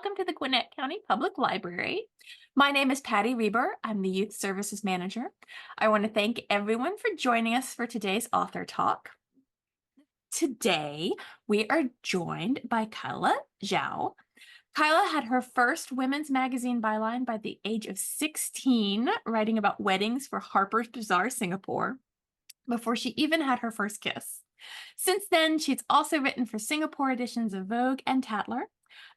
welcome to the Gwinnett County Public Library. My name is Patty Reber. I'm the Youth Services Manager. I want to thank everyone for joining us for today's author talk. Today, we are joined by Kyla Zhao. Kyla had her first women's magazine byline by the age of 16, writing about weddings for Harper's Bazaar Singapore, before she even had her first kiss. Since then, she's also written for Singapore editions of Vogue and Tatler.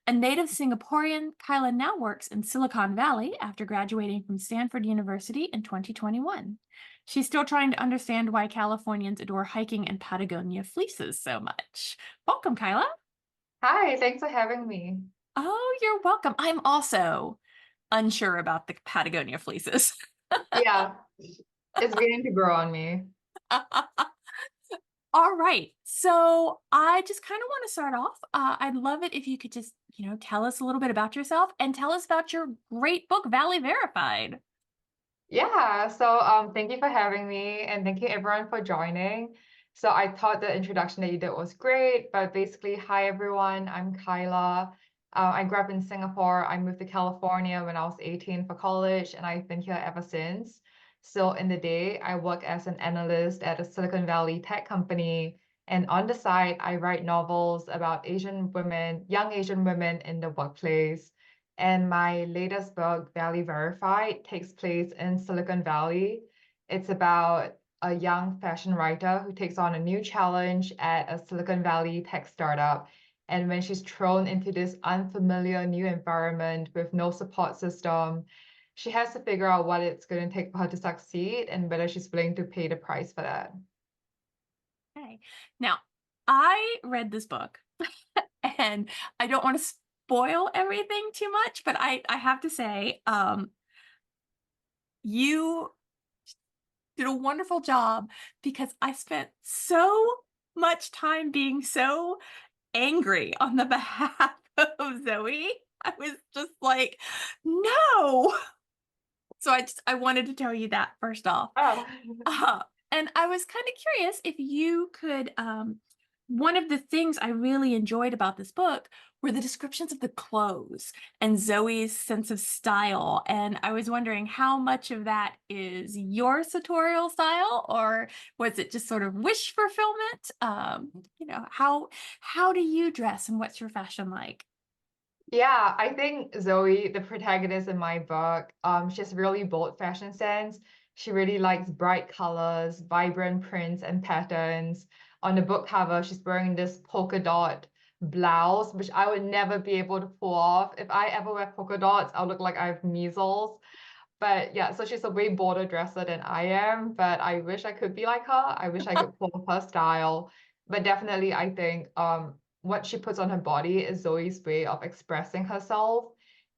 A native Singaporean, Kyla now works in Silicon Valley after graduating from Stanford University in 2021. She's still trying to understand why Californians adore hiking and Patagonia fleeces so much. Welcome, Kyla. Hi, thanks for having me. Oh, you're welcome. I'm also unsure about the Patagonia fleeces. Yeah, it's beginning to grow on me. All right. So I just kind of want to start off. I'd love it if you could just, tell us a little bit about yourself and tell us about your great book, Valley Verified. Yeah, thank you for having me and thank you everyone for joining. So I thought the introduction that you did was great, but basically, hi everyone, I'm Kyla. I grew up in Singapore. I moved to California when I was 18 for college, and I've been here ever since. So in the day, I work as an analyst at a Silicon Valley tech company, and on the side, I write novels about Asian women, young Asian women in the workplace. And my latest book, Valley Verified, takes place in Silicon Valley. It's about a young fashion writer who takes on a new challenge at a Silicon Valley tech startup. And when she's thrown into this unfamiliar new environment with no support system, she has to figure out what it's going to take for her to succeed and whether she's willing to pay the price for that. Okay. Now, I read this book and I don't want to spoil everything too much, but I have to say, you did a wonderful job because I spent so much time being so angry on the behalf of Zoe. I was just like, no. So I wanted to tell you that first off. Oh, Uh, and I was kind of curious if you could, one of the things I really enjoyed about this book were the descriptions of the clothes and Zoe's sense of style. And I was wondering how much of that is your sartorial style, or was it just sort of wish fulfillment? How do you dress and what's your fashion like? yeah, I think Zoe, the protagonist in my book, she has really bold fashion sense. She really likes bright colors, vibrant prints and patterns. On the book cover, she's wearing this polka dot blouse, which I would never be able to pull off. If I ever wear polka dots, I'll look like I have measles. But yeah, so she's a way bolder dresser than I am, but I wish I could be like her. I wish I could pull off her style. But definitely, I think what she puts on her body is Zoe's way of expressing herself.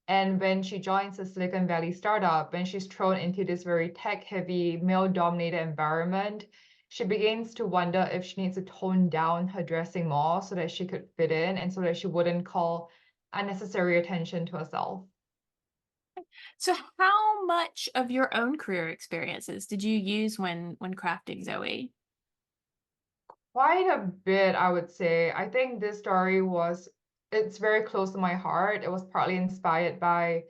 And when she joins the Silicon Valley startup, when she's thrown into this very tech-heavy, male-dominated environment, she begins to wonder if she needs to tone down her dressing more so that she could fit in and so that she wouldn't call unnecessary attention to herself. So how much of your own career experiences did you use when crafting Zoe? Quite a bit, I would say. I think this story it's very close to my heart. It was partly inspired by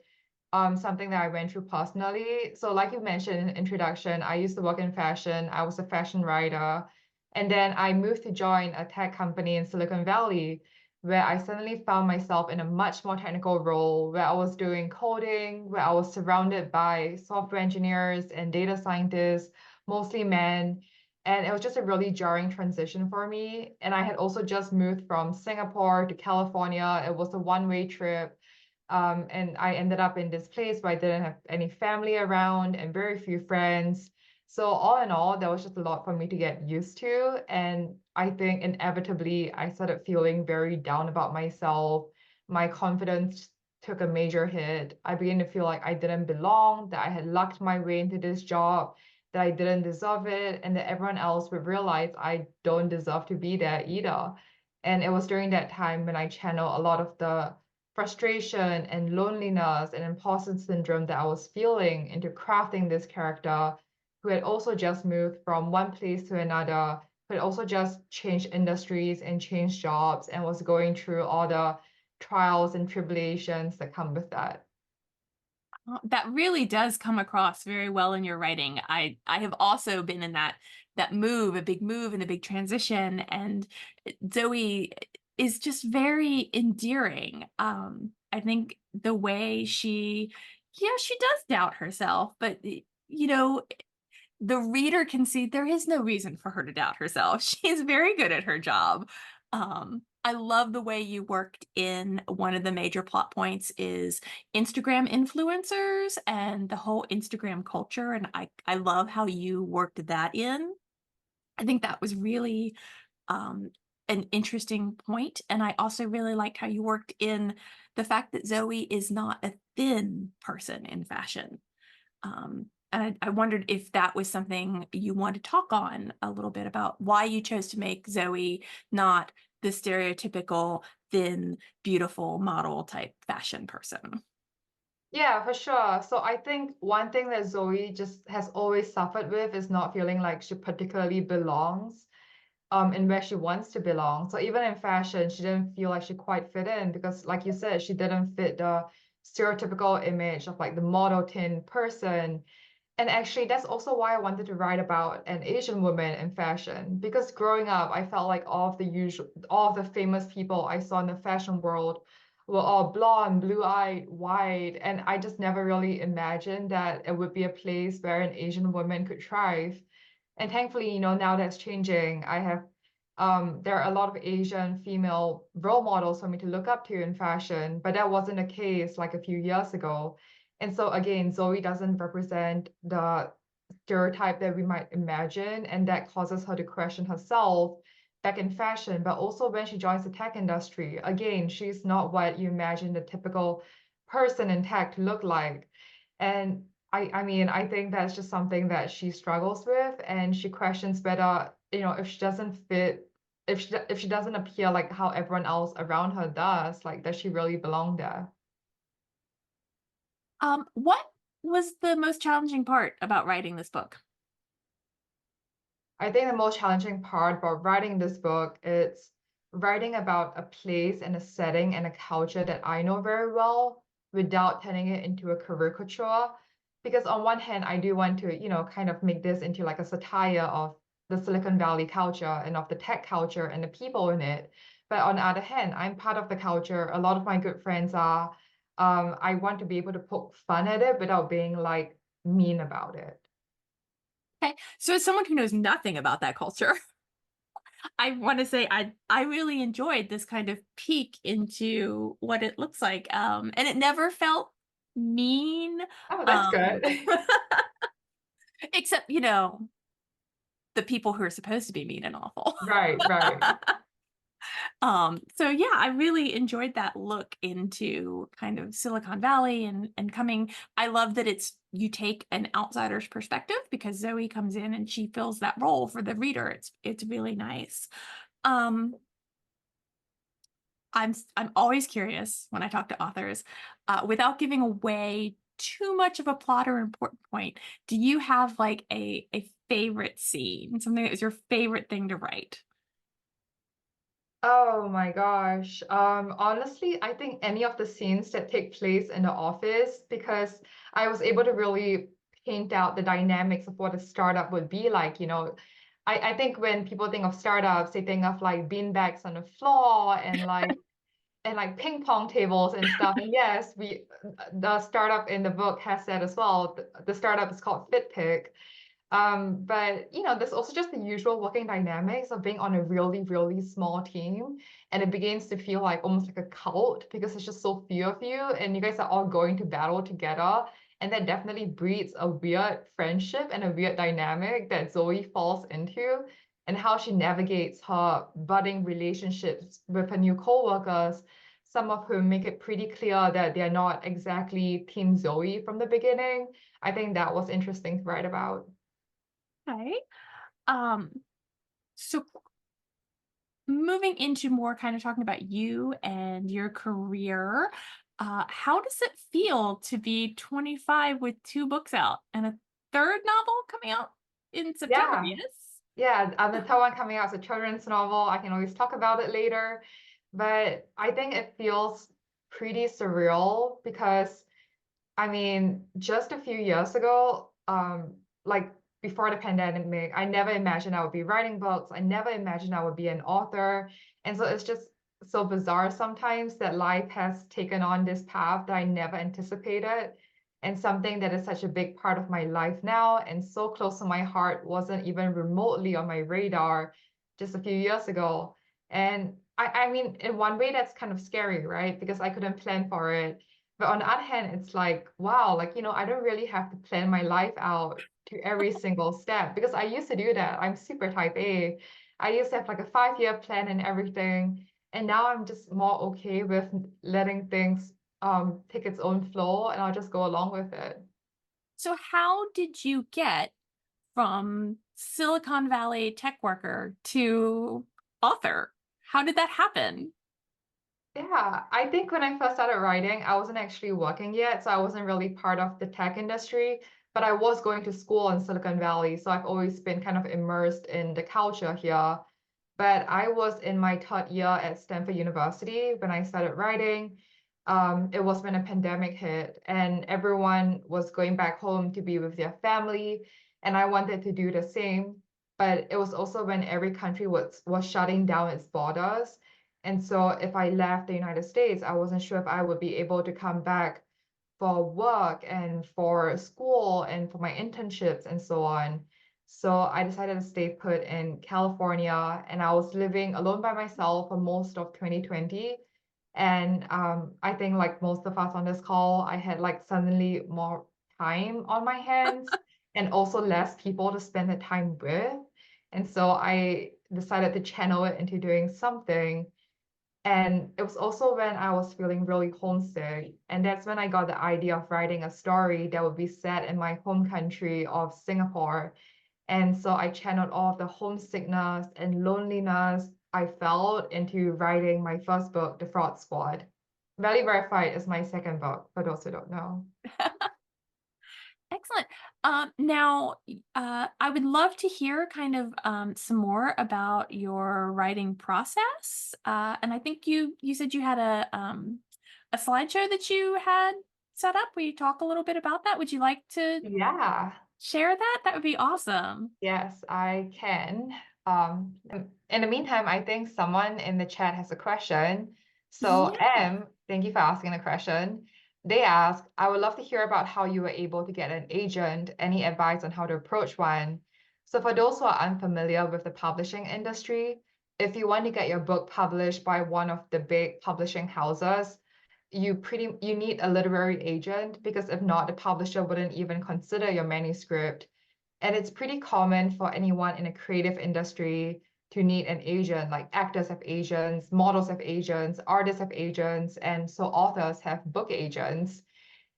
something that I went through personally. So like you mentioned in the introduction, I used to work in fashion. I was a fashion writer. And then I moved to join a tech company in Silicon Valley, where I suddenly found myself in a much more technical role, where I was doing coding, where I was surrounded by software engineers and data scientists, mostly men. And it was just a really jarring transition for me. And I had also just moved from Singapore to California. It was a one-way trip. And I ended up in this place where I didn't have any family around and very few friends. So all in all, there was just a lot for me to get used to. And I think inevitably I started feeling very down about myself. My confidence took a major hit. I began to feel like I didn't belong, that I had lucked my way into this job, that I didn't deserve it, and that everyone else would realize I don't deserve to be there either. And it was during that time when I channeled a lot of the frustration and loneliness and imposter syndrome that I was feeling into crafting this character who had also just moved from one place to another, who had also just changed industries and changed jobs and was going through all the trials and tribulations that come with that. That really does come across very well in your writing. I have also been in that move, a big move and a big transition, and Zoe is just very endearing. I think the way she does doubt herself, but the reader can see there is no reason for her to doubt herself. She's very good at her job. I love the way you worked in one of the major plot points is Instagram influencers and the whole Instagram culture. And I love how you worked that in. I think that was really an interesting point. And I also really liked how you worked in the fact that Zoe is not a thin person in fashion. And I wondered if that was something you want to talk on a little bit about why you chose to make Zoe not the stereotypical thin, beautiful model type fashion person. Yeah, for sure. So I think one thing that Zoe just has always suffered with is not feeling like she particularly belongs in where she wants to belong. So even in fashion, she didn't feel like she quite fit in because, like you said, she didn't fit the stereotypical image of like the model teen person. And actually, that's also why I wanted to write about an Asian woman in fashion. Because growing up, I felt like all of the famous people I saw in the fashion world were all blonde, blue-eyed, white, and I just never really imagined that it would be a place where an Asian woman could thrive. And thankfully, now that's changing. There are a lot of Asian female role models for me to look up to in fashion, but that wasn't the case like a few years ago. And so again, Zoe doesn't represent the stereotype that we might imagine, and that causes her to question herself back in fashion, but also when she joins the tech industry. Again, she's not what you imagine the typical person in tech to look like. And I mean, I think that's just something that she struggles with, and she questions whether, if she doesn't fit, if she doesn't appear like how everyone else around her does, like does she really belong there? What was the most challenging part about writing this book? I think the most challenging part about writing this book is writing about a place and a setting and a culture that I know very well without turning it into a caricature. Because on one hand, I do want to, kind of make this into like a satire of the Silicon Valley culture and of the tech culture and the people in it. But on the other hand, I'm part of the culture. A lot of my good friends are. I want to be able to poke fun at it without being like mean about it. Okay, so as someone who knows nothing about that culture, I want to say I really enjoyed this kind of peek into what it looks like. And it never felt mean. Oh, that's Um, good. except, the people who are supposed to be mean and awful. Right, right. So yeah, I really enjoyed that look into kind of Silicon Valley and coming. I love that you take an outsider's perspective because Zoe comes in and she fills that role for the reader. It's really nice. Um, I'm always curious when I talk to authors, without giving away too much of a plot or important point. Do you have like a favorite scene, something that was your favorite thing to write? Oh my gosh. Honestly, I think any of the scenes that take place in the office, because I was able to really paint out the dynamics of what a startup would be like. I think when people think of startups, they think of like beanbags on the floor and like ping pong tables and stuff. And yes, the startup in the book has that as well. The startup is called FitPick. But there's also just the usual working dynamics of being on a really, really small team. And it begins to feel like almost like a cult because it's just so few of you and you guys are all going to battle together. And that definitely breeds a weird friendship and a weird dynamic that Zoe falls into, and how she navigates her budding relationships with her new coworkers, some of whom make it pretty clear that they're not exactly Team Zoe from the beginning. I think that was interesting to write about. Okay. Um, so moving into more kind of talking about you and your career, how does it feel to be 25 with two books out and a third novel coming out in September? Yeah. Yes. Yeah, the third one coming out is a children's novel. I can always talk about it later. but I think it feels pretty surreal because I mean, just a few years ago, like before the pandemic, I never imagined I would be writing books. I never imagined I would be an author. And so it's just so bizarre sometimes that life has taken on this path that I never anticipated. And something that is such a big part of my life now and so close to my heart wasn't even remotely on my radar just a few years ago. And I mean, in one way, that's kind of scary, right? Because I couldn't plan for it. But on the other hand, it's like, wow, like, I don't really have to plan my life out to every single step because I used to do that. I'm super type A. I used to have like a 5-year plan and everything. And now I'm just more okay with letting things take its own flow and I'll just go along with it. So, how did you get from Silicon Valley tech worker to author? How did that happen? Yeah, I think when I first started writing, I wasn't actually working yet, so I wasn't really part of the tech industry, but I was going to school in Silicon Valley, so I've always been kind of immersed in the culture here. But I was in my third year at Stanford University when I started writing. It was when a pandemic hit and everyone was going back home to be with their family, and I wanted to do the same. But it was also when every country was shutting down its borders. And so if I left the United States, I wasn't sure if I would be able to come back for work and for school and for my internships and so on. So I decided to stay put in California and I was living alone by myself for most of 2020. And I think like most of us on this call, I had like suddenly more time on my hands and also less people to spend the time with. And so I decided to channel it into doing something. And it was also when I was feeling really homesick. And that's when I got the idea of writing a story that would be set in my home country of Singapore. And so I channeled all of the homesickness and loneliness I felt into writing my first book, The Fraud Squad. Valley Verified is my second book, for those who don't know. Excellent. Now, I would love to hear kind of some more about your writing process. And I think you said you had a slideshow that you had set up. Will you talk a little bit about that? Would you like to Yeah. share that? That would be awesome. Yes, I can. In the meantime, I think someone in the chat has a question. So, Yeah. thank you for asking the question. They ask, I would love to hear about how you were able to get an agent, any advice on how to approach one. So, for those who are unfamiliar with the publishing industry, if you want to get your book published by one of the big publishing houses, you need a literary agent because if not, the publisher wouldn't even consider your manuscript. And it's pretty common for anyone in a creative industry to need an agent, like actors have agents, models have agents, artists have agents, and so authors have book agents.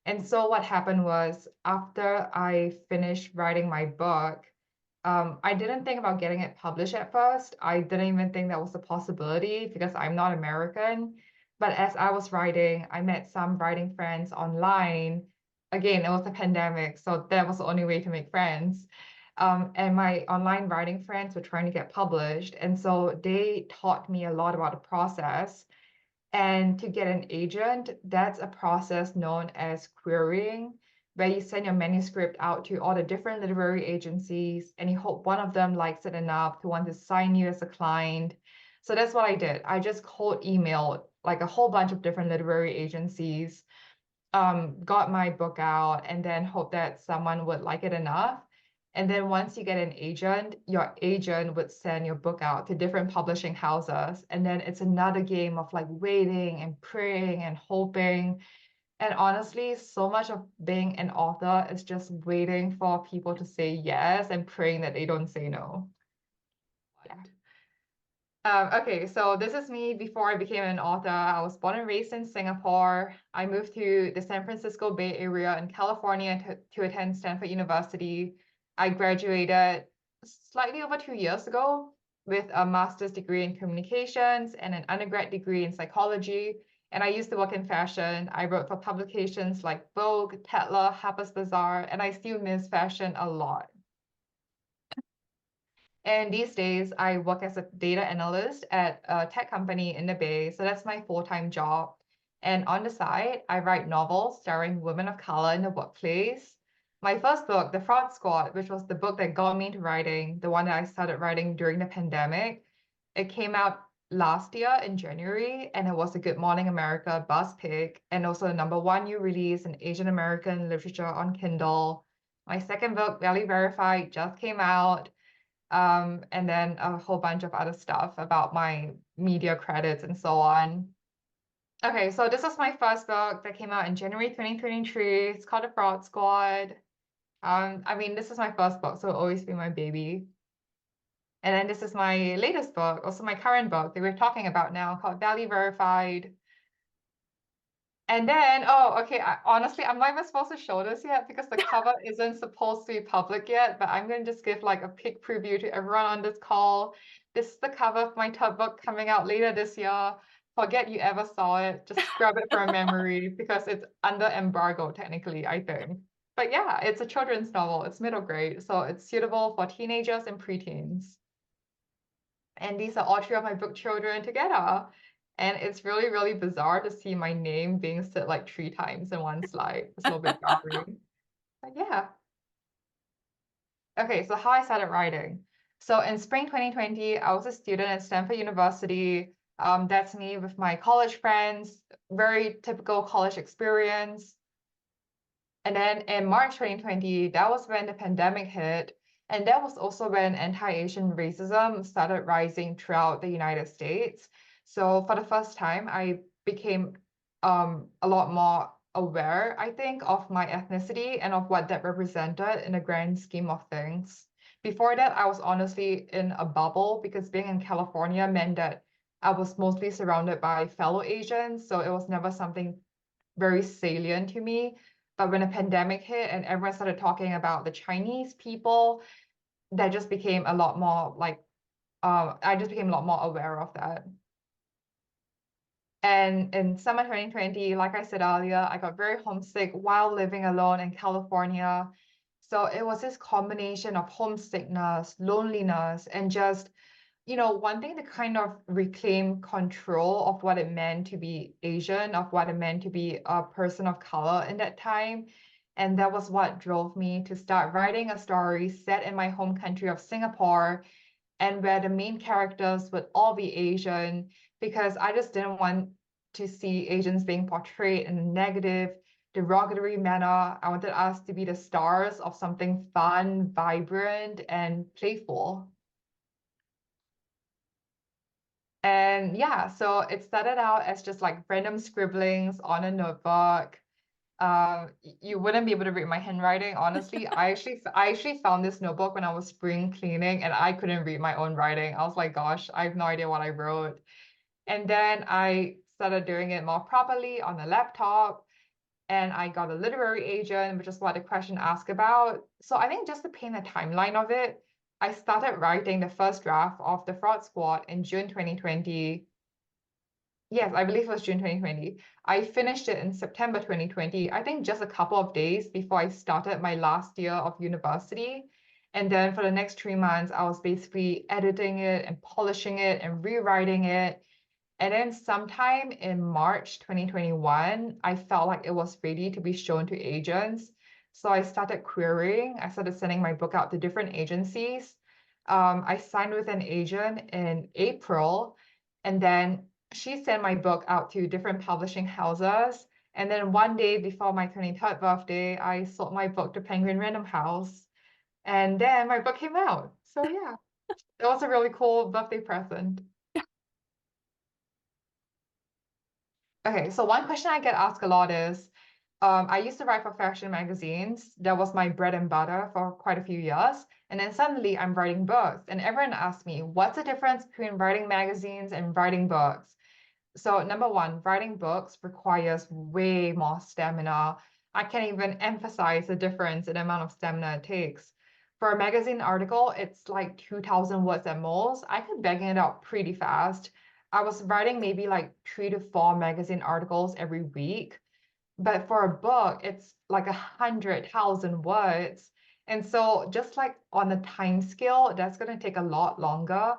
And so what happened was after I finished writing my book, I didn't think about getting it published at first. I didn't even think that was a possibility because I'm not American. But as I was writing, I met some writing friends online. Again, it was a pandemic, so that was the only way to make friends. And my online writing friends were trying to get published. And so they taught me a lot about the process. And to get an agent, that's a process known as querying, where you send your manuscript out to all the different literary agencies and you hope one of them likes it enough to want to sign you as a client. So that's what I did. I just cold emailed like a whole bunch of different literary agencies, got my book out, and then hope that someone would like it enough. And then once you get an agent, your agent would send your book out to different publishing houses. And then it's another game of like waiting and praying and hoping. And honestly, so much of being an author is just waiting for people to say yes and praying that they don't say no. Yeah. Okay, so this is me before I became an author. I was born and raised in Singapore. I moved to the San Francisco Bay Area in California to attend Stanford University. I graduated slightly over 2 years ago with a master's degree in communications and an undergrad degree in psychology. And I used to work in fashion. I wrote for publications like Vogue, Tatler, Harper's Bazaar, and I still miss fashion a lot. And these days, I work as a data analyst at a tech company in the Bay. So that's my full-time job. And on the side, I write novels starring women of color in the workplace. My first book, The Fraud Squad, which was the book that got me into writing, the one that I started writing during the pandemic, it came out last year in January, and it was a Good Morning America buzz pick, and also the #1 new release in Asian American literature on Kindle. My second book, Barely Verified, just came out, and then a whole bunch of other stuff about my media credits and so on. Okay, so this was my first book that came out in January 2023. It's called The Fraud Squad. I mean, this is my first book, so it'll always be my baby. And then this is my latest book, also my current book that we're talking about now, called Barely Verified. And then, oh, okay, honestly, I'm not even supposed to show this yet because the cover isn't supposed to be public yet, but I'm going to just give like a peek preview to everyone on this call. This is the cover of my third book coming out later this year. Forget you ever saw it. Just grab it for a memory because it's under embargo, technically, I think. But yeah, it's a children's novel. It's middle grade, so it's suitable for teenagers and preteens. And these are all three of my book children together. And it's really, really bizarre to see my name being said like 3 times in one slide. It's a little bit jarring. But yeah. Okay, so how I started writing. So in spring 2020, I was a student at Stanford University. That's me with my college friends, very typical college experience. And then in March 2020, that was when the pandemic hit. And that was also when anti-Asian racism started rising throughout the United States. So for the first time, I became a lot more aware, I think, of my ethnicity and of what that represented in the grand scheme of things. Before that, I was honestly in a bubble because being in California meant that I was mostly surrounded by fellow Asians. So it was never something very salient to me. But when a pandemic hit and everyone started talking about the Chinese people, that just became a lot more like, I just became a lot more aware of that. And in summer 2020, like I said earlier, I got very homesick while living alone in California. So it was this combination of homesickness, loneliness, and just wanting to kind of reclaim control of what it meant to be Asian, of what it meant to be a person of color in that time. And that was what drove me to start writing a story set in my home country of Singapore, and where the main characters would all be Asian, because I just didn't want to see Asians being portrayed in a negative, derogatory manner. I wanted us to be the stars of something fun, vibrant, and playful. And yeah, so it started out as just like random scribblings on a notebook. You wouldn't be able to read my handwriting, honestly. I actually found this notebook when I was spring cleaning, and I couldn't read my own writing. I was like, gosh, I have no idea what I wrote. And then I started doing it more properly on the laptop, and I got a literary agent, which is what the question asked about. So I think just to paint a timeline of it, I started writing the first draft of The Fraud Squad in June 2020. Yes, I believe it was June 2020. I finished it in September 2020, I think just a couple of days before I started my last year of university. And then for the next 3 months, I was basically editing it and polishing it and rewriting it. And then sometime in March 2021, I felt like it was ready to be shown to agents. So I started querying, I started sending my book out to different agencies. I signed with an agent in April, and then she sent my book out to different publishing houses. And then one day before my 23rd birthday, I sold my book to Penguin Random House. And then my book came out. So yeah, it was a really cool birthday present. Okay, so one question I get asked a lot is, I used to write for fashion magazines. That was my bread and butter for quite a few years. And then suddenly I'm writing books. And everyone asks me, what's the difference between writing magazines and writing books? So number one, writing books requires way more stamina. I can't even emphasize the difference in the amount of stamina it takes. For a magazine article, it's like 2,000 words at most. I could bang it out pretty fast. I was writing maybe like 3 to 4 magazine articles every week. But for a book, it's like 100,000 words. And so just like on the time scale, that's going to take a lot longer.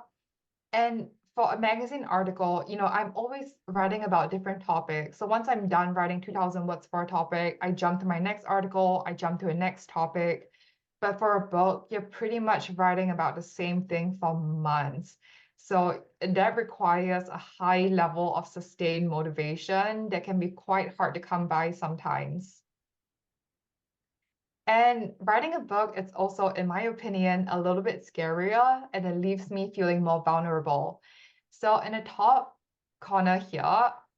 And for a magazine article, I'm always writing about different topics. So once I'm done writing 2000 words for a topic, I jump to my next article, I jump to a next topic. But for a book, you're pretty much writing about the same thing for months. So that requires a high level of sustained motivation that can be quite hard to come by sometimes. And writing a book is also, in my opinion, a little bit scarier and it leaves me feeling more vulnerable. So in the top corner here,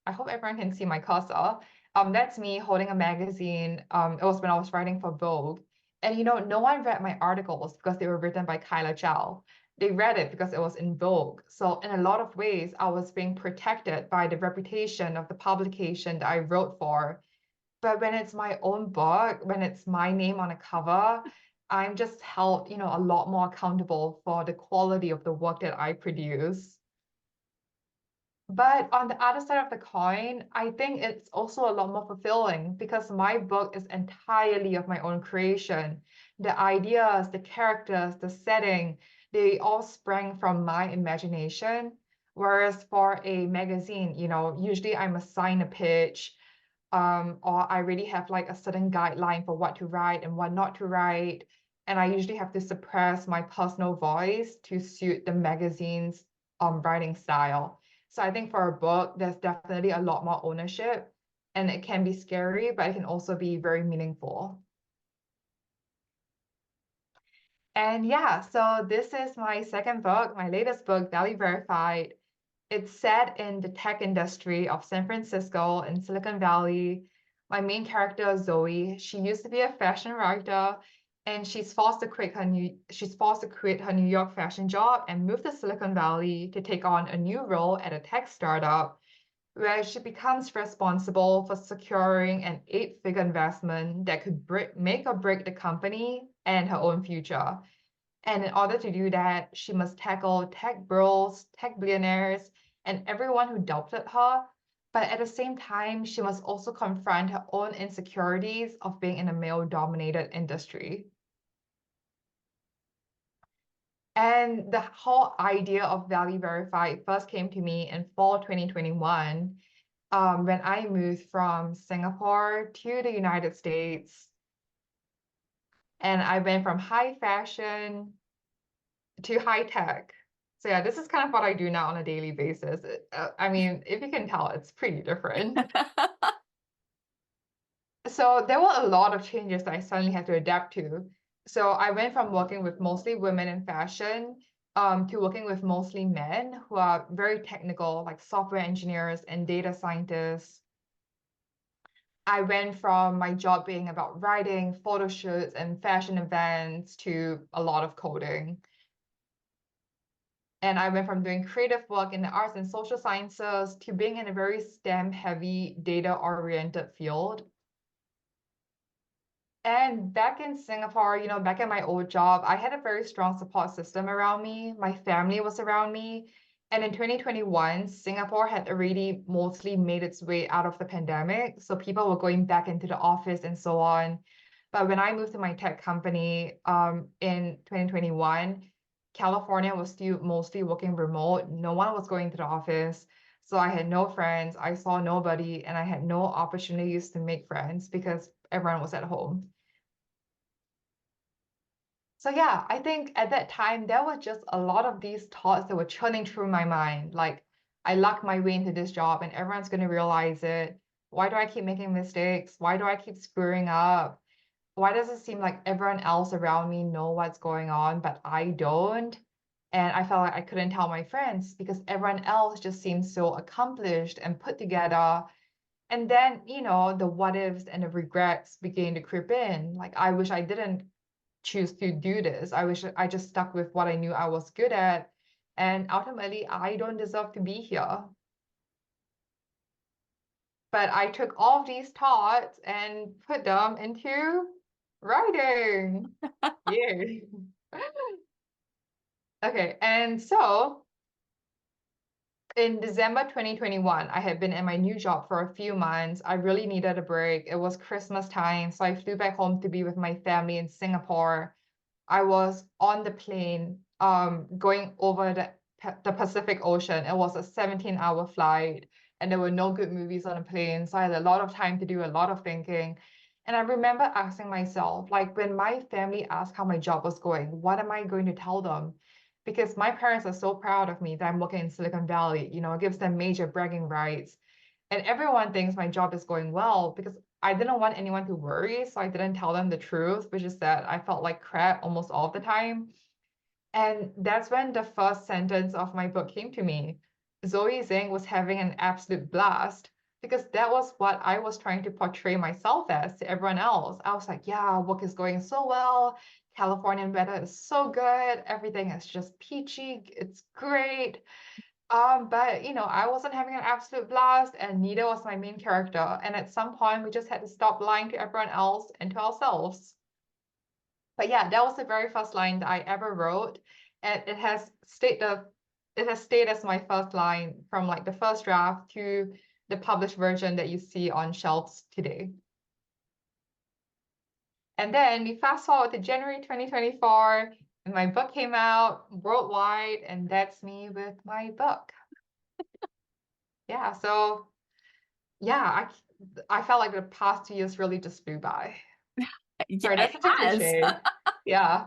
I hope everyone can see my cursor. That's me holding a magazine. It was when I was writing for Vogue. And no one read my articles because they were written by Kyla Zhao. They read it because it was in Vogue. So in a lot of ways, I was being protected by the reputation of the publication that I wrote for. But when it's my own book, when it's my name on a cover, I'm just held, a lot more accountable for the quality of the work that I produce. But on the other side of the coin, I think it's also a lot more fulfilling because my book is entirely of my own creation. The ideas, the characters, the setting, they all sprang from my imagination. Whereas for a magazine, usually I'm assigned a pitch, or I really have like a certain guideline for what to write and what not to write. And I usually have to suppress my personal voice to suit the magazine's writing style. So I think for a book, there's definitely a lot more ownership and it can be scary, but it can also be very meaningful. And yeah, so this is my second book, my latest book, Value Verified. It's set in the tech industry of San Francisco in Silicon Valley. My main character is Zoe. She used to be a fashion writer and she's forced to quit her New York fashion job and move to Silicon Valley to take on a new role at a tech startup where she becomes responsible for securing an eight-figure investment that could make or break the company and her own future. And in order to do that, she must tackle tech bros, tech billionaires, and everyone who doubted her. But at the same time, she must also confront her own insecurities of being in a male-dominated industry. And the whole idea of Value Verified first came to me in fall 2021, when I moved from Singapore to the United States. And I went from high fashion to high tech. So yeah, this is kind of what I do now on a daily basis. I mean, if you can tell, it's pretty different. So there were a lot of changes that I suddenly had to adapt to. So I went from working with mostly women in fashion, to working with mostly men who are very technical, like software engineers and data scientists. I went from my job being about writing, photo shoots, and fashion events to a lot of coding. And I went from doing creative work in the arts and social sciences to being in a very STEM-heavy, data-oriented field. And back in Singapore, back at my old job, I had a very strong support system around me. My family was around me. And in 2021, Singapore had already mostly made its way out of the pandemic. So people were going back into the office and so on. But when I moved to my tech company in 2021, California was still mostly working remote. No one was going to the office. So I had no friends, I saw nobody, and I had no opportunities to make friends because everyone was at home. So yeah, I think at that time there was just a lot of these thoughts that were churning through my mind. Like, I lucked my way into this job and everyone's gonna realize it. Why do I keep making mistakes? Why do I keep screwing up? Why does it seem like everyone else around me know what's going on, but I don't? And I felt like I couldn't tell my friends because everyone else just seems so accomplished and put together. And then, the what ifs and the regrets began to creep in. Like, I wish I didn't choose to do this. I wish I just stuck with what I knew I was good at. And ultimately, I don't deserve to be here. But I took all of these thoughts and put them into writing. Yay. Okay, and so in December 2021, I had been in my new job for a few months. I really needed a break. It was Christmas time, so I flew back home to be with my family in Singapore. I was on the plane going over the Pacific Ocean. It was a 17-hour flight, and there were no good movies on the plane. So I had a lot of time to do a lot of thinking. And I remember asking myself, like when my family asked how my job was going, what am I going to tell them? Because my parents are so proud of me that I'm working in Silicon Valley. It gives them major bragging rights. And everyone thinks my job is going well because I didn't want anyone to worry. So I didn't tell them the truth, which is that I felt like crap almost all the time. And that's when the first sentence of my book came to me. Zoe Zhang was having an absolute blast because that was what I was trying to portray myself as to everyone else. I was like, yeah, work is going so well. Californian weather is so good. Everything is just peachy. It's great. But I wasn't having an absolute blast, and neither was my main character. And at some point, we just had to stop lying to everyone else and to ourselves. But yeah, that was the very first line that I ever wrote, and it has stayed as my first line from like the first draft to the published version that you see on shelves today. And then we fast forward to January 2024, and my book came out worldwide, and that's me with my book. Yeah, so yeah, I felt like the past 2 years really just flew by. Yeah, Sorry, it that's such a has. cliche. Yeah.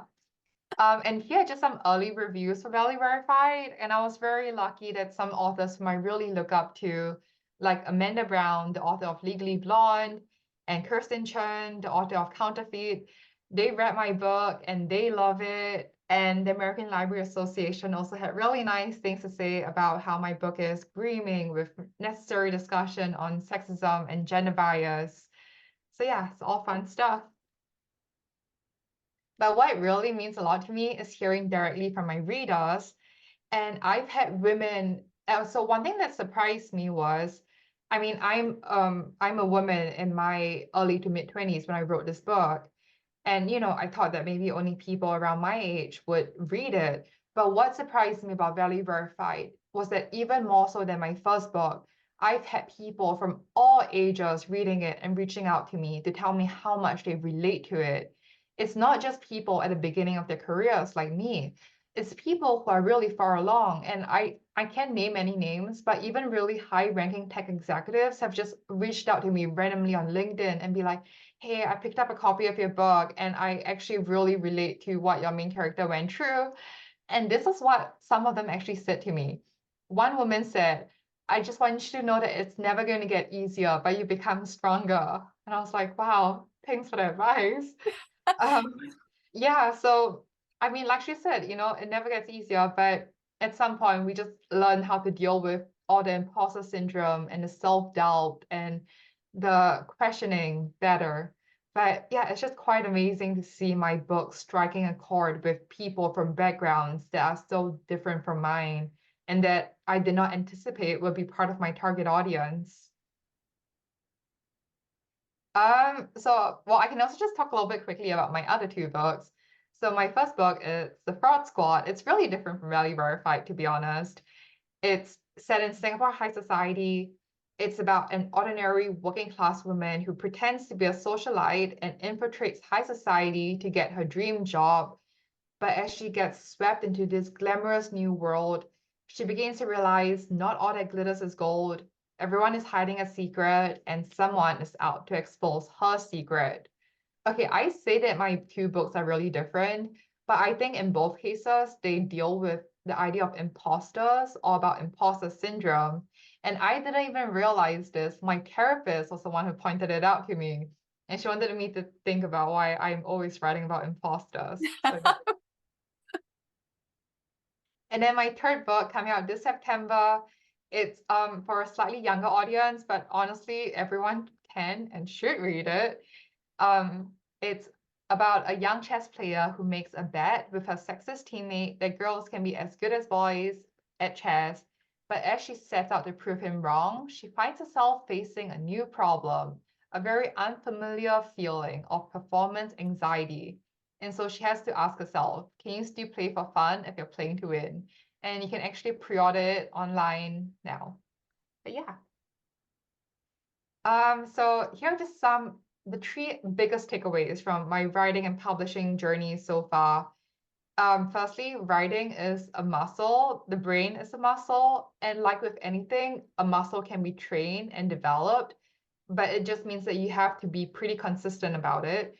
And here are just some early reviews for Valley Verified. And I was very lucky that some authors whom I really look up to, like Amanda Brown, the author of Legally Blonde, and Kirsten Chen, the author of Counterfeit, they read my book and they love it. And the American Library Association also had really nice things to say about how my book is brimming with necessary discussion on sexism and gender bias. So yeah, it's all fun stuff. But what really means a lot to me is hearing directly from my readers. And I've had women. So one thing that surprised me was, I mean, I'm a woman in my early to mid 20s when I wrote this book. And I thought that maybe only people around my age would read it. But what surprised me about Valley Verified was that even more so than my first book, I've had people from all ages reading it and reaching out to me to tell me how much they relate to it. It's not just people at the beginning of their careers like me. It's people who are really far along. And I can't name any names, but even really high-ranking tech executives have just reached out to me randomly on LinkedIn and be like, hey, I picked up a copy of your book and I actually really relate to what your main character went through. And this is what some of them actually said to me. One woman said, I just want you to know that it's never going to get easier, but you become stronger. And I was like, wow, thanks for the advice. Um, yeah, so I mean, like she said, it never gets easier, but at some point we just learn how to deal with all the imposter syndrome and the self-doubt and the questioning better. But yeah, it's just quite amazing to see my book striking a chord with people from backgrounds that are so different from mine and that I did not anticipate would be part of my target audience. Well, I can also just talk a little bit quickly about my other two books. So my first book is The Fraud Squad. It's really different from Valley Verified, to be honest. It's set in Singapore high society. It's about an ordinary working class woman who pretends to be a socialite and infiltrates high society to get her dream job. But as she gets swept into this glamorous new world, she begins to realize not all that glitters is gold. Everyone is hiding a secret, and someone is out to expose her secret. Okay, I say that my two books are really different, but I think in both cases, they deal with the idea of imposters or about imposter syndrome. And I didn't even realize this. My therapist was the one who pointed it out to me. And she wanted me to think about why I'm always writing about imposters. So yeah. And then my third book coming out this September. It's for a slightly younger audience, but honestly, everyone can and should read it. It's about a young chess player who makes a bet with her sexist teammate that girls can be as good as boys at chess. But as she sets out to prove him wrong, she finds herself facing a new problem, a very unfamiliar feeling of performance anxiety. And so she has to ask herself, can you still play for fun if you're playing to win? And you can actually pre-order it online now. But yeah. So here are just some the three biggest takeaways from my writing and publishing journey so far. Firstly, writing is a muscle. The brain is a muscle. And like with anything, a muscle can be trained and developed, but it just means that you have to be pretty consistent about it.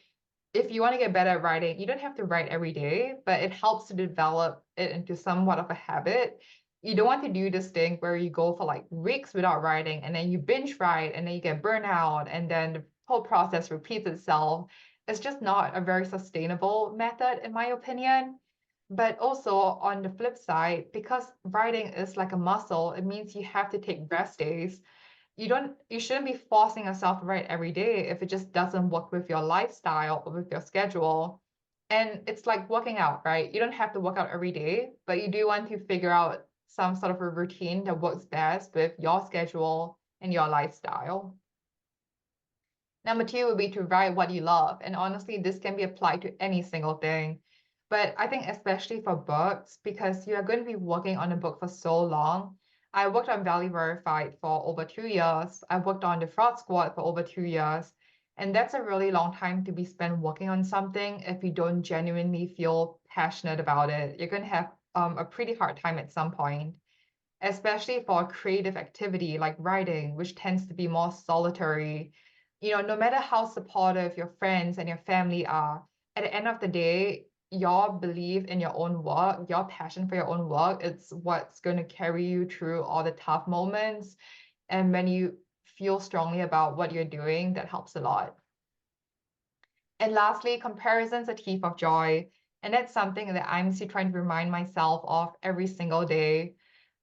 If you want to get better at writing, you don't have to write every day, but it helps to develop it into somewhat of a habit. You don't want to do this thing where you go for like weeks without writing and then you binge write and then you get burnout and then the whole process repeats itself. It's just not a very sustainable method, in my opinion. But also on the flip side, because writing is like a muscle, it means you have to take rest days. You shouldn't be forcing yourself to write every day if it just doesn't work with your lifestyle or with your schedule. And it's like working out, right? You don't have to work out every day, but you do want to figure out some sort of a routine that works best with your schedule and your lifestyle. Number two would be to write what you love. And honestly, this can be applied to any single thing. But I think especially for books, because you are going to be working on a book for so long. I worked on Valley Verified for over 2 years. I worked on the Fraud Squad for over 2 years. And that's a really long time to be spent working on something if you don't genuinely feel passionate about it. You're going to have a pretty hard time at some point, especially for a creative activity like writing, which tends to be more solitary. No matter how supportive your friends and your family are, at the end of the day, your belief in your own work, your passion for your own work, it's what's going to carry you through all the tough moments. And when you feel strongly about what you're doing, that helps a lot. And lastly, comparison's a thief of joy. And that's something that I'm still trying to remind myself of every single day.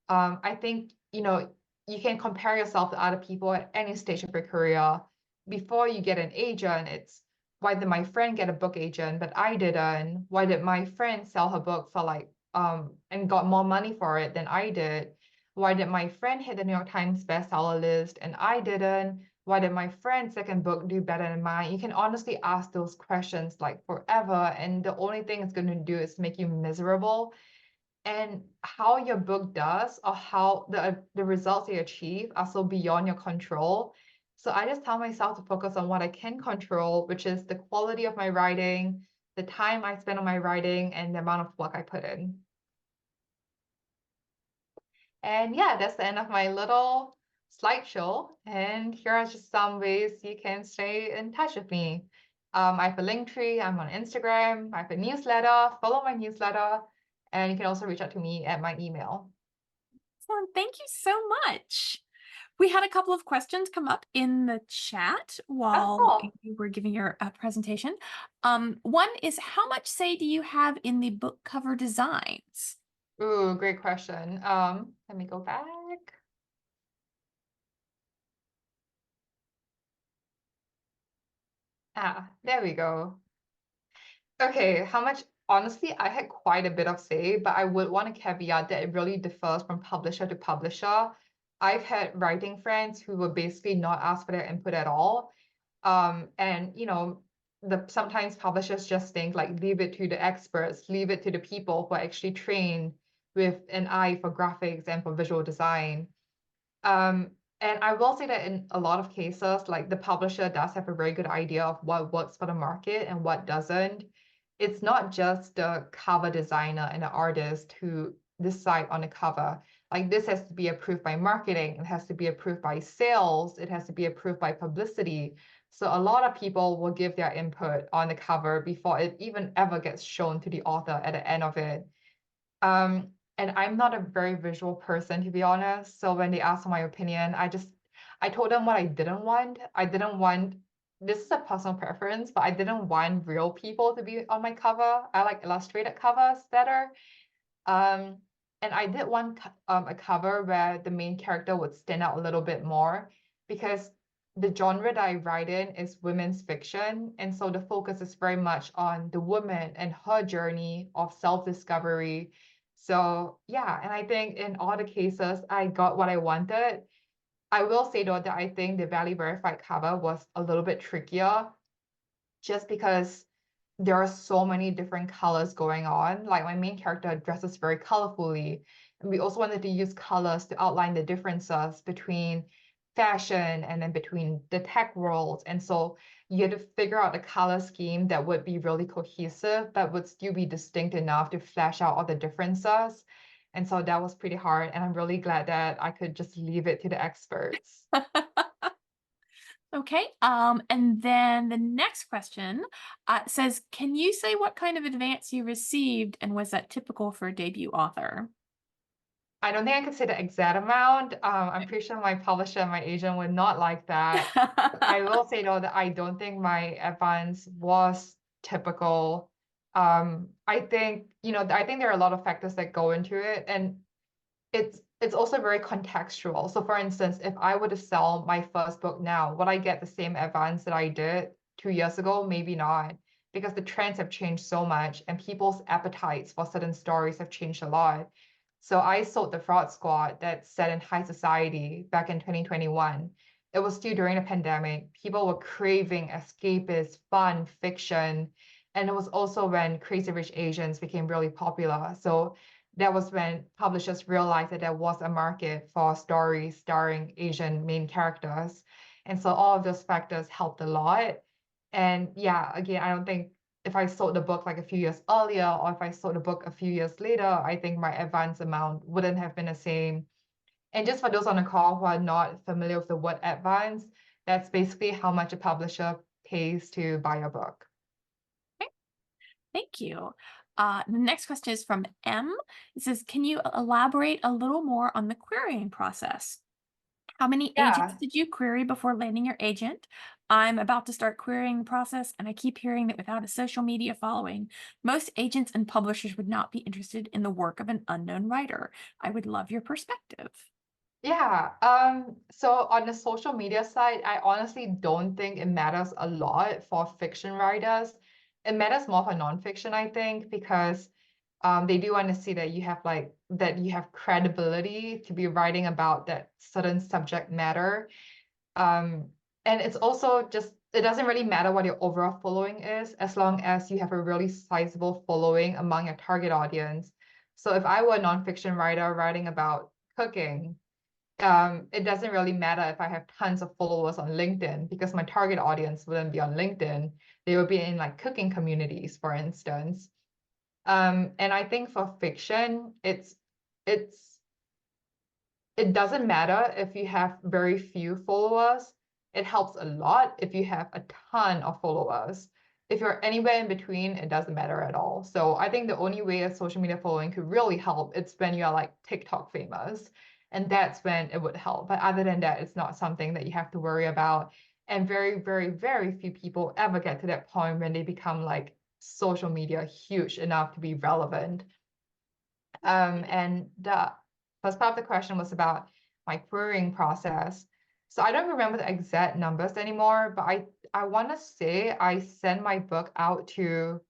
I think, you can compare yourself to other people at any stage of your career. Before you get an agent, it's why did my friend get a book agent, but I didn't? Why did my friend sell her book for like and got more money for it than I did? Why did my friend hit the New York Times bestseller list and I didn't? Why did my friend's second book do better than mine? You can honestly ask those questions like forever, and the only thing it's going to do is make you miserable. And how your book does or how the results you achieve are so beyond your control. So I just tell myself to focus on what I can control, which is the quality of my writing, the time I spend on my writing, and the amount of work I put in. And yeah, that's the end of my little slideshow. And here are just some ways you can stay in touch with me. I have a link tree. I'm on Instagram. I have a newsletter. Follow my newsletter. And you can also reach out to me at my email. Well, thank you so much. We had a couple of questions come up in the chat Oh, while cool. you were giving your presentation. One is, how much say do you have in the book cover designs? Ooh, great question. Let me go back. There we go. Okay, how much? Honestly, I had quite a bit of say, but I would want to caveat that it really differs from publisher to publisher. I've had writing friends who will basically not ask for their input at all. And the sometimes publishers just think like leave it to the experts, leave it to the people who are actually trained with an eye for graphics and for visual design. Um, and I will say that in a lot of cases, like the publisher does have a very good idea of what works for the market and what doesn't. It's not just the cover designer and the artist who decide on the cover. Like this has to be approved by marketing, it has to be approved by sales, it has to be approved by publicity. So a lot of people will give their input on the cover before it even ever gets shown to the author at the end of it. Um, and I'm not a very visual person, to be honest. So when they asked for my opinion, I told them what I didn't want. I didn't want, this is a personal preference, but I didn't want real people to be on my cover. I like illustrated covers better. Um, and I did want a cover where the main character would stand out a little bit more because the genre that I write in is women's fiction. And so the focus is very much on the woman and her journey of self-discovery. So yeah, and I think in all the cases, I got what I wanted. I will say though that I think the Valley Verified cover was a little bit trickier just because there are so many different colors going on. Like my main character dresses very colorfully. And we also wanted to use colors to outline the differences between fashion and then between the tech world. And so you had to figure out a color scheme that would be really cohesive, but would still be distinct enough to flesh out all the differences. And so that was pretty hard. And I'm really glad that I could just leave it to the experts. Okay. And then the next question says, can you say what kind of advance you received and was that typical for a debut author? I don't think I could say the exact amount. I'm pretty sure my publisher and my agent would not like that. I will say though that I don't think my advance was typical. I think, I think there are a lot of factors that go into it, and it's also very contextual. So for instance, if I were to sell my first book now, would I get the same advance that I did 2 years ago? Maybe not, because the trends have changed so much and people's appetites for certain stories have changed a lot. So I sold The Fraud Squad that's set in high society back in 2021. It was still during the pandemic. People were craving escapist, fun fiction. And it was also when Crazy Rich Asians became really popular. So that was when publishers realized that there was a market for stories starring Asian main characters. And so all of those factors helped a lot. And yeah, again, I don't think if I sold the book like a few years earlier or if I sold the book a few years later, I think my advance amount wouldn't have been the same. And just for those on the call who are not familiar with the word advance, that's basically how much a publisher pays to buy a book. Okay, thank you. The next question is from M. It says, can you elaborate a little more on the querying process? How many agents Yeah. did you query before landing your agent? I'm about to start querying the process, and I keep hearing that without a social media following, most agents and publishers would not be interested in the work of an unknown writer. I would love your perspective. Yeah. So on the social media side, I honestly don't think it matters a lot for fiction writers. It matters more for nonfiction, I think, because they do want to see that you have credibility to be writing about that certain subject matter. Um, and it's also just it doesn't really matter what your overall following is, as long as you have a really sizable following among your target audience. So if I were a nonfiction writer writing about cooking, it doesn't really matter if I have tons of followers on LinkedIn because my target audience wouldn't be on LinkedIn. They would be in like cooking communities, for instance. And I think for fiction, it's it doesn't matter if you have very few followers. It helps a lot if you have a ton of followers. If you're anywhere in between, it doesn't matter at all. So I think the only way a social media following could really help it's when you're like TikTok famous. And that's when it would help. But other than that, it's not something that you have to worry about. And very, very, very few people ever get to that point when they become like social media huge enough to be relevant. And the first part of the question was about my querying process. So I don't remember the exact numbers anymore, but I want to say I sent my book out to,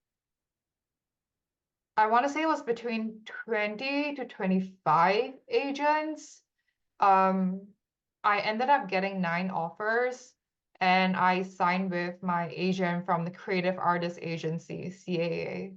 I want to say it was between 20 to 25 agents. Um, I ended up getting 9 offers, and I signed with my agent from the Creative Artist Agency, CAA.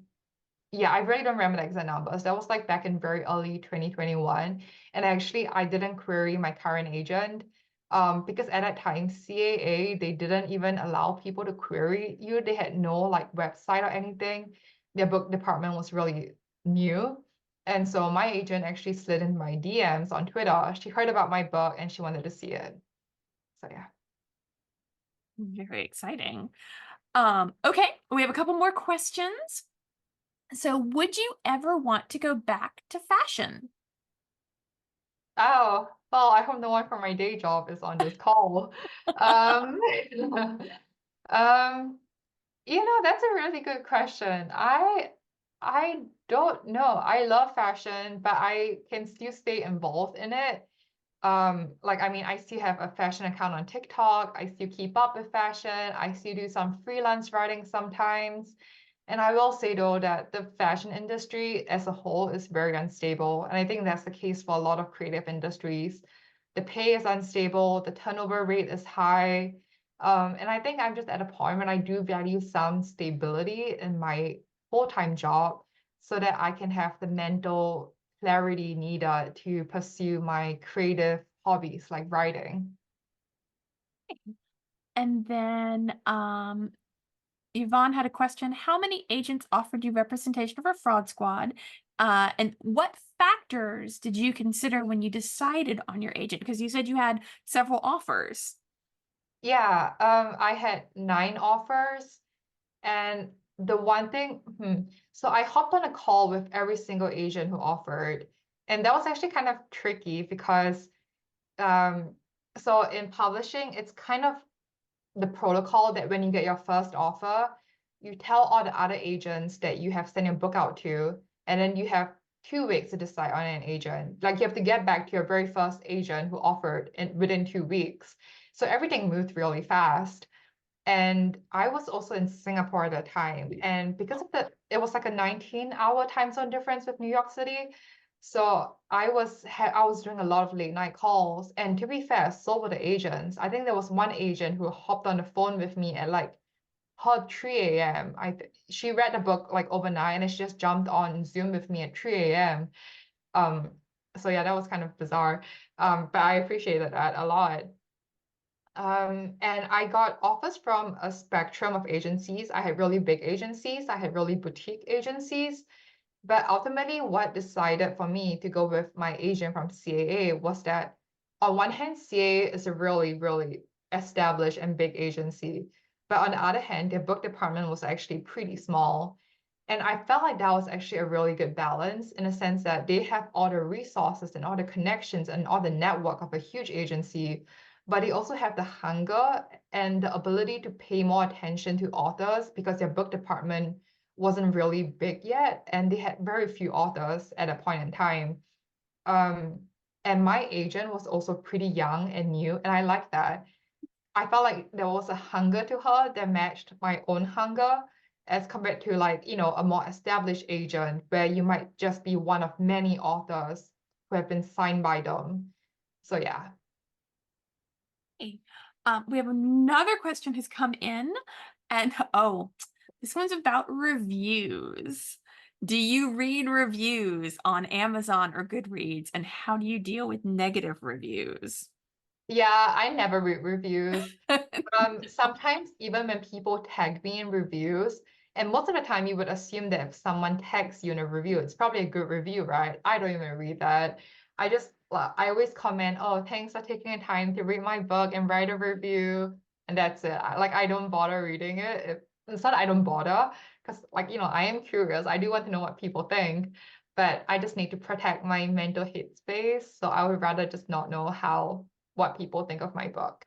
Yeah, I really don't remember the exact numbers. That was like back in very early 2021. And actually, I didn't query my current agent because at that time, CAA, they didn't even allow people to query you. They had no like website or anything. Their book department was really new. And so my agent actually slid in my DMs on Twitter. She heard about my book and she wanted to see it. So yeah. Very exciting. Okay, we have a couple more questions. So, would you ever want to go back to fashion? Oh, well, I hope no one from my day job is on this call. Um, Um, that's a really good question. I don't know. I love fashion, but I can still stay involved in it. Like I mean, I still have a fashion account on TikTok. I still keep up with fashion. I still do some freelance writing sometimes. And I will say though that the fashion industry as a whole is very unstable. And I think that's the case for a lot of creative industries. The pay is unstable, the turnover rate is high. And I think I'm just at a point when I do value some stability in my full-time job so that I can have the mental clarity needed to pursue my creative hobbies like writing. And then Yvonne had a question. How many agents offered you representation for Fraud Squad? And what factors did you consider when you decided on your agent? Because you said you had several offers. Yeah, I had 9 offers, and the one thing, so I hopped on a call with every single agent who offered, and that was actually kind of tricky because, um, so in publishing, it's kind of the protocol that when you get your first offer, you tell all the other agents that you have sent your book out to, and then you have 2 weeks to decide on an agent. Like you have to get back to your very first agent who offered within 2 weeks. So everything moved really fast. And I was also in Singapore at the time. And because of it was like a 19-hour time zone difference with New York City. So I was doing a lot of late night calls. And to be fair, so were the agents. I think there was one agent who hopped on the phone with me at like her 3 a.m. She read the book like overnight and she just jumped on Zoom with me at 3 a.m. Um, so yeah, that was kind of bizarre. But I appreciated that a lot. And I got offers from a spectrum of agencies. I had really big agencies, I had really boutique agencies. But ultimately, what decided for me to go with my agent from CAA was that on one hand, CAA is a really, really established and big agency. But on the other hand, their book department was actually pretty small. And I felt like that was actually a really good balance in a sense that they have all the resources and all the connections and all the network of a huge agency, but they also have the hunger and the ability to pay more attention to authors because their book department wasn't really big yet, and they had very few authors at a point in time. Um, and my agent was also pretty young and new, and I liked that. I felt like there was a hunger to her that matched my own hunger as compared to like, a more established agent where you might just be one of many authors who have been signed by them. So yeah. Okay. We have another question has come in, and oh, this one's about reviews. Do you read reviews on Amazon or Goodreads, and how do you deal with negative reviews? Yeah, I never read reviews. Sometimes even when people tag me in reviews, and most of the time you would assume that if someone tags you in a review, it's probably a good review, right? I don't even read that. I always comment, oh, thanks for taking the time to read my book and write a review, and that's it. I don't bother reading it. It's not that I don't bother, because I am curious. I do want to know what people think, but I just need to protect my mental headspace. So I would rather just not know what people think of my book.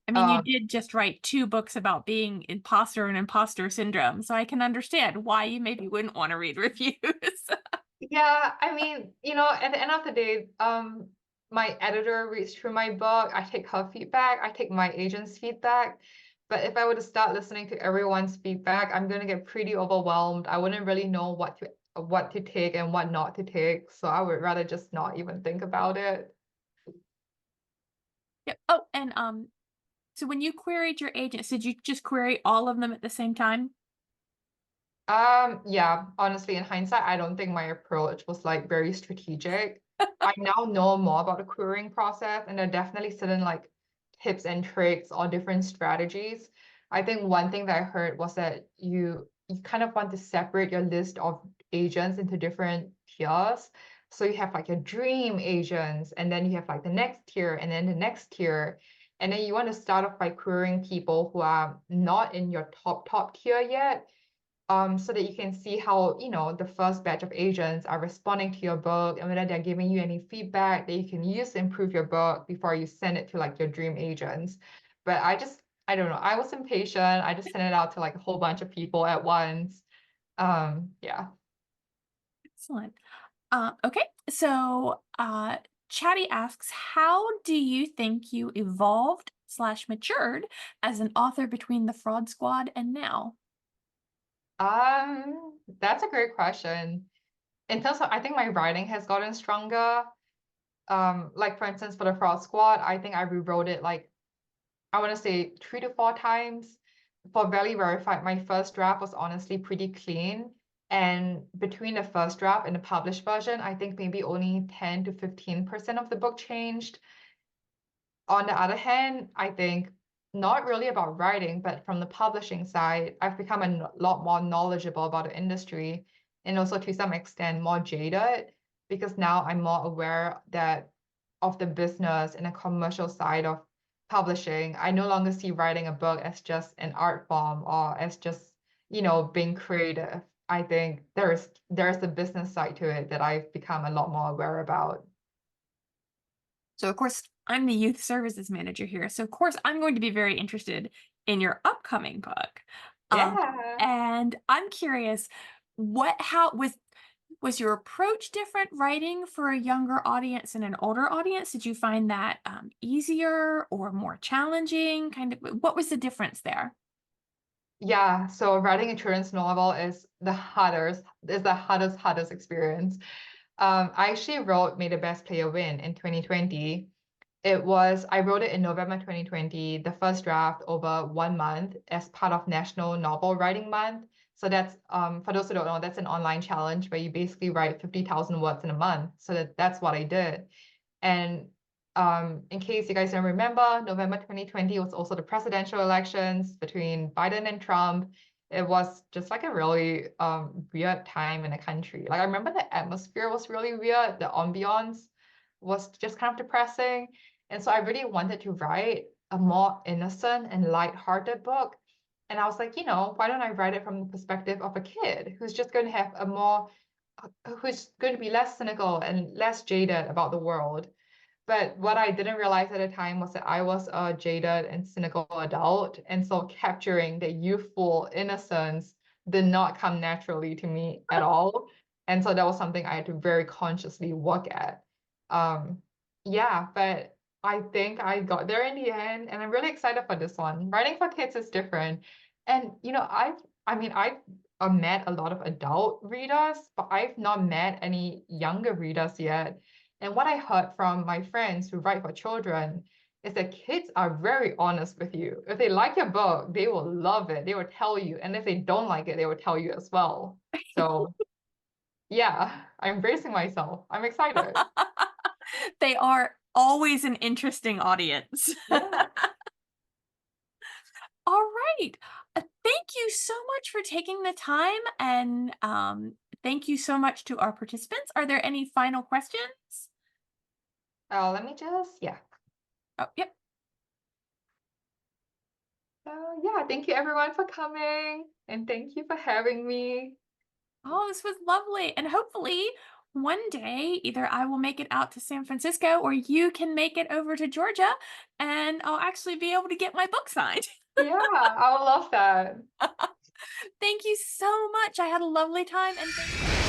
I mean, you Um, did just write 2 books about being imposter and imposter syndrome, so I can understand why you maybe wouldn't want to read reviews. yeah, I mean, at the end of the day, my editor reads through my book. I take her feedback. I take my agent's feedback. But if I were to start listening to everyone's feedback, I'm gonna get pretty overwhelmed. I wouldn't really know what to take and what not to take. So I would rather just not even think about it. Yeah. Oh, and so when you queried your agents, did you just query all of them at the same time? Yeah, honestly, in hindsight, I don't think my approach was like very strategic. I now know more about the querying process, and there are definitely certain like tips and tricks or different strategies. I think one thing that I heard was that you kind of want to separate your list of agents into different tiers. So you have like your dream agents, and then you have like the next tier, and then the next tier. And then you want to start off by querying people who are not in your top tier yet, so that you can see how, the first batch of agents are responding to your book and whether they're giving you any feedback that you can use to improve your book before you send it to like your dream agents. But I don't know, I was impatient. I just sent it out to like a whole bunch of people at once. Yeah. Excellent. Okay, so Chatty asks, how do you think you evolved slash matured as an author between the Fraud Squad and now? That's a great question. In terms of, I think my writing has gotten stronger. Like for instance, for the Fraud Squad, I think I rewrote it like I want to say 3 to 4 times. For Valley Verified, my first draft was honestly pretty clean. And between the first draft and the published version, I think maybe only 10 to 15% of the book changed. On the other hand, I think not really about writing, but from the publishing side, I've become a lot more knowledgeable about the industry and also to some extent more jaded because now I'm more aware that of the business and the commercial side of publishing. I no longer see writing a book as just an art form or as just, being creative. I think there's the business side to it that I've become a lot more aware about. So, of course, I'm the youth services manager here. So, of course, I'm going to be very interested in your upcoming book. Um, Yeah. and I'm curious, how was your approach different writing for a younger audience and an older audience? Did you find that easier or more challenging? Kind of, what was the difference there? Yeah, so writing a children's novel is the hardest experience. I actually wrote May the Best Player Win in 2020. I wrote it in November 2020, the first draft over 1 month as part of National Novel Writing Month. So that's for those who don't know, that's an online challenge where you basically write 50,000 words in a month. So that's what I did. And in case you guys don't remember, November 2020 was also the presidential elections between Biden and Trump. It was just like a really weird time in the country. Like I remember the atmosphere was really weird. The ambiance was just kind of depressing. And so I really wanted to write a more innocent and light-hearted book. And I was like, why don't I write it from the perspective of a kid who's just going to have who's going to be less cynical and less jaded about the world. But what I didn't realize at the time was that I was a jaded and cynical adult. And so capturing the youthful innocence did not come naturally to me at all. And so that was something I had to very consciously work at. Um, yeah, but I think I got there in the end, and I'm really excited for this one. Writing for kids is different. And I've met a lot of adult readers, but I've not met any younger readers yet. And what I heard from my friends who write for children is that kids are very honest with you. If they like your book, they will love it. They will tell you. And if they don't like it, they will tell you as well. So yeah, I'm bracing myself. I'm excited. They are always an interesting audience. Yeah. All right. Thank you so much for taking the time and thank you so much to our participants. Are there any final questions? Let me just, yeah. Oh, yep. Yeah, thank you everyone for coming. And thank you for having me. Oh, this was lovely. And hopefully one day either I will make it out to San Francisco or you can make it over to Georgia and I'll actually be able to get my book signed. Yeah, I would love that. Thank you so much. I had a lovely time and thank you.